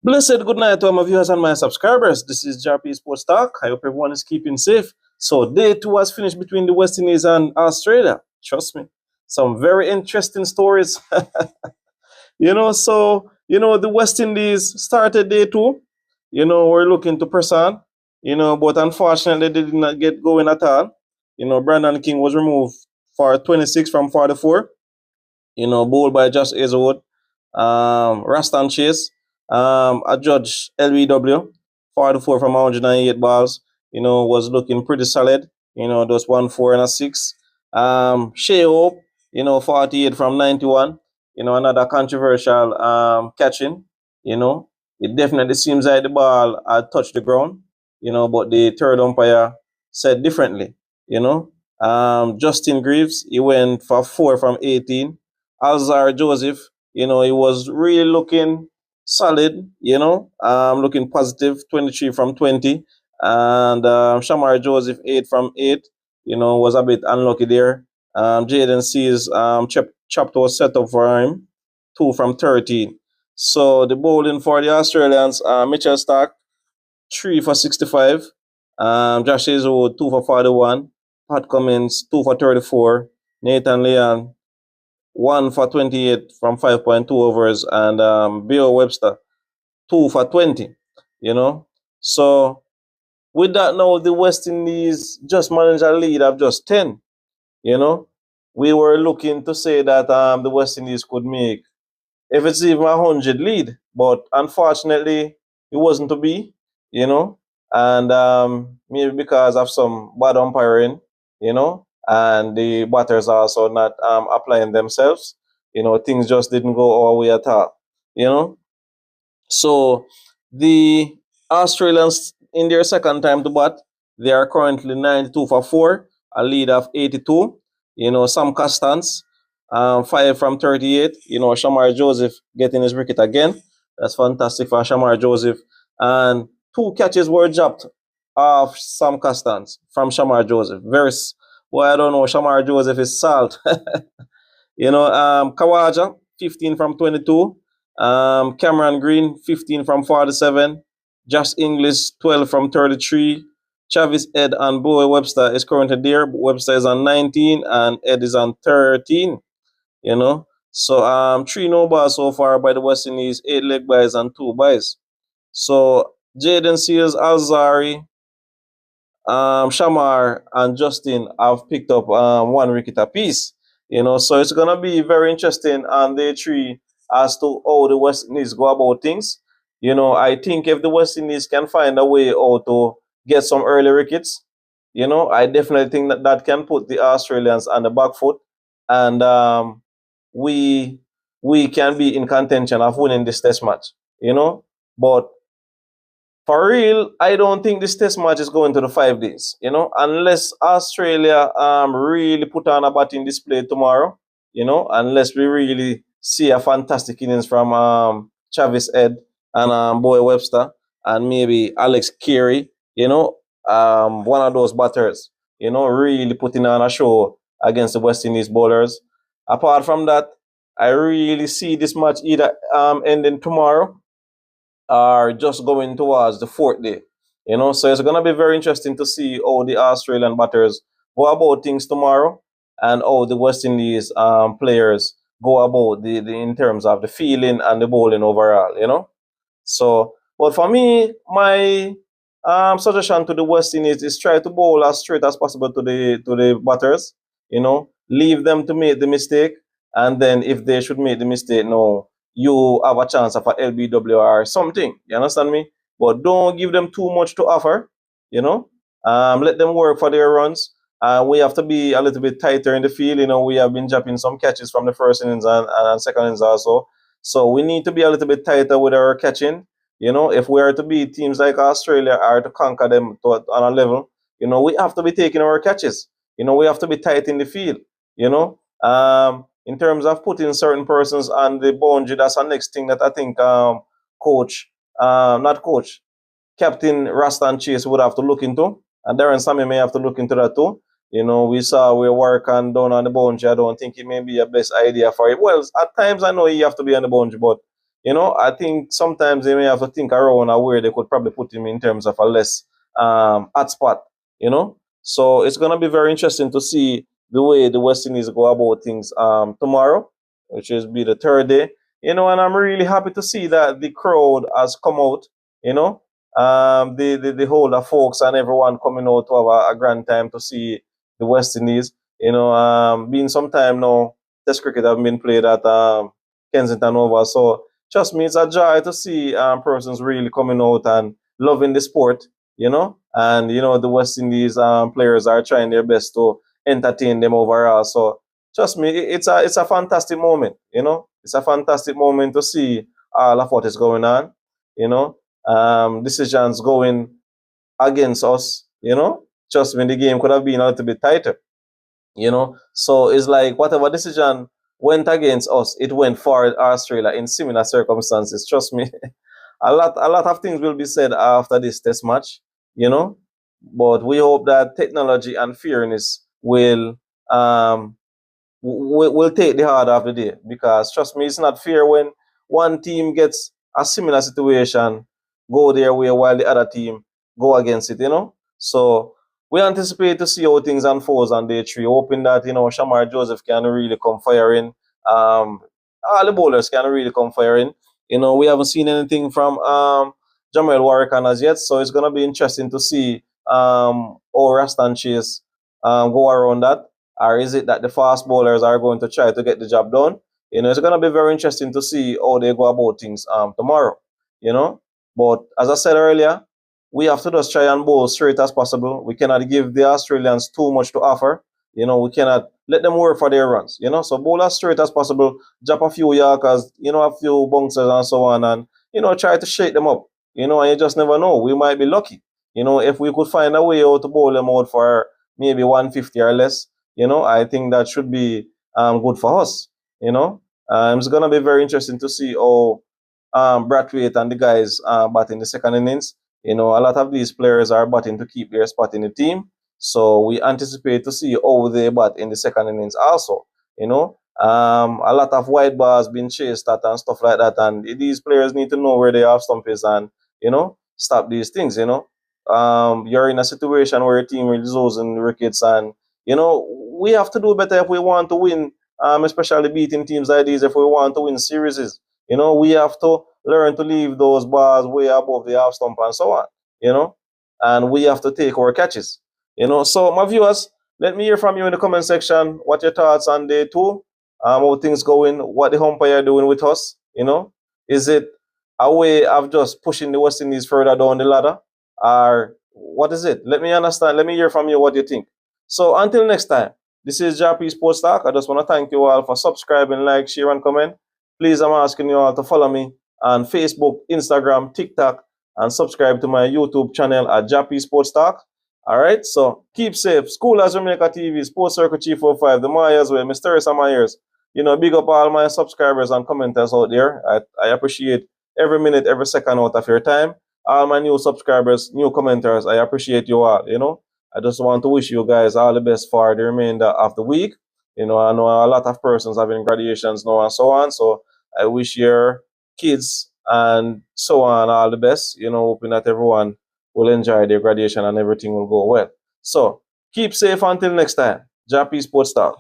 Blessed good night to all my viewers and my subscribers. This is Jah-P Sports Talk. I hope everyone is keeping safe. So day 2 was finished between the West Indies and Australia. Trust me, some very interesting stories. The West Indies started day 2. We're looking to press on. But unfortunately they did not get going at all. Brandon King was removed for 26 from 44. Bowled by Josh Hazelwood, Rastan Chase, a judge LBW, 44 from 108 balls, was looking pretty solid, those 1 4 and a 6. Shea Hope, 48 from 91, another controversial catching, it definitely seems like the ball had touched the ground, but the third umpire said differently, Justin Greaves, he went for 4 from 18. Alzar Joseph, he was really looking solid, looking positive, 23 from 20. And Shamar Joseph, 8 from 8, was a bit unlucky there. Jaden Seals chapter was set up for him, 2 from 13. So the bowling for the Australians, Mitchell Stark, 3 for 65. Josh Hazelwood, 2 for 41. Pat Cummins, 2 for 34. Nathan Leon, 1 for 28 from 5.2 overs, and Bill Webster, 2 for 20, So with that now, the West Indies just managed a lead of just 10, We were looking to say that the West Indies could make, if it's even 100 lead, but unfortunately it wasn't to be, and maybe because of some bad umpiring, and the batters also not applying themselves, things just didn't go our way at all, So the Australians, in their second time to bat, they are currently 92 for 4, a lead of 82. Sam Castans, 5 from 38. Shamar Joseph getting his wicket again. That's fantastic for Shamar Joseph. And 2 catches were dropped off Sam Castans from Shamar Joseph. I don't know, Shamar Joseph is salt. Kawaja, 15 from 22. Cameron Green, 15 from 47. Josh Inglis, 12 from 33. Travis Ed and Boy Webster is currently there. Webster is on 19 and Ed is on 13. So 3 no balls so far by the West Indies, 8 leg byes and 2 byes. So Jaden Seals, Alzari, Shamar and Justin have picked up 1 wicket apiece. So it's gonna be very interesting on day 3 as to how the West Indies go about things. I think if the West Indies can find a way how to get some early wickets, I definitely think that can put the Australians on the back foot, and we can be in contention of winning this test match, But for real, I don't think this test match is going to the 5 days, unless Australia really put on a batting display tomorrow, unless we really see a fantastic innings from Travis Ed and Boy Webster and maybe Alex Carey, one of those batters, really putting on a show against the West Indies bowlers. Apart from that, I really see this match either ending tomorrow or just going towards the 4th day. So it's going to be very interesting to see how the Australian batters go about things tomorrow and how the West Indies players go about the in terms of the feeling and the bowling overall, So, but for me, my suggestion to the West Indies is try to bowl as straight as possible to the batters, leave them to make the mistake, and then if they should make the mistake, no, you have a chance of a LBW or something. You understand me? But don't give them too much to offer. Let them work for their runs. We have to be a little bit tighter in the field. We have been dropping some catches from the first innings and second innings also. So we need to be a little bit tighter with our catching. If we are to beat teams like Australia or to conquer them on a level, we have to be taking our catches. We have to be tight in the field. In terms of putting certain persons on the boundary, that's the next thing that I think Captain Rastan Chase would have to look into, and Darren Sammy may have to look into that too. We saw we work on down on the boundary. I don't think it may be a best idea for it. Well, at times I know you have to be on the boundary, but I think sometimes they may have to think around where they could probably put him in terms of a less hot spot, So it's gonna be very interesting to see the way the West Indies go about things tomorrow, which is be the third day. And I'm really happy to see that the crowd has come out, you know. The whole folks and everyone coming out to have a grand time to see the West Indies. Being some time now, Test cricket have been played at Kensington Oval. So trust me, it's a joy to see persons really coming out and loving the sport, And the West Indies players are trying their best to entertain them overall. So trust me, it's a fantastic moment, It's a fantastic moment to see all of what is going on, decisions going against us, Trust me, the game could have been a little bit tighter, So it's like whatever decision went against us, it went for Australia in similar circumstances. Trust me, a lot of things will be said after this test match, But we hope that technology and fairness will take the hard of the day, because trust me, it's not fair when one team gets a similar situation, go their way while the other team go against it, So we anticipate to see how things unfold on day three, hoping that Shamar Joseph can really come firing. All the bowlers can really come firing. We haven't seen anything from Jamal Warwick as yet, so it's gonna be interesting to see how Rastan Chase go around that. Or is it that the fast bowlers are going to try to get the job done? It's going to be very interesting to see how they go about things tomorrow, But as I said earlier, we have to just try and bowl straight as possible. We cannot give the Australians too much to offer. We cannot let them work for their runs, So bowl as straight as possible, drop a few Yorkers, a few bouncers and so on, and, try to shake them up, and you just never know. We might be lucky, if we could find a way out to bowl them out for maybe 150 or less. I think that should be good for us. It's going to be very interesting to see how Brathwaite and the guys bat in the second innings. A lot of these players are batting to keep their spot in the team. So we anticipate to see how they bat in the second innings also. A lot of wide bars being chased at and stuff like that. And these players need to know where they have stump is and, stop these things, You're in a situation where your team is losing wickets and, we have to do better if we want to win, especially beating teams like these, if we want to win series. We have to learn to leave those bars way above the half stump and so on, and we have to take our catches, So, my viewers, let me hear from you in the comment section what your thoughts on day two, how things going, what the umpire doing with us, Is it a way of just pushing the West Indies further down the ladder, or what is it? Let me understand. Let me hear from you what you think. So until next time, this is Jah-P Sports Talk. I just want to thank you all for subscribing, like, share, and comment. Please, I'm asking you all to follow me on Facebook, Instagram, TikTok, and subscribe to my YouTube channel at Jah-P Sports Talk. All right, so keep safe. School as Jamaica TV, Sports Circle Chief 45, the Mayas way, Mysterious and Myers. Big up all my subscribers and commenters out there. I appreciate every minute, every second out of your time. All my new subscribers, new commenters, I appreciate you all, I just want to wish you guys all the best for the remainder of the week. I know a lot of persons having graduations now and so on. So I wish your kids and so on all the best, hoping that everyone will enjoy their graduation and everything will go well. So keep safe until next time. Jah-P Sports Talk.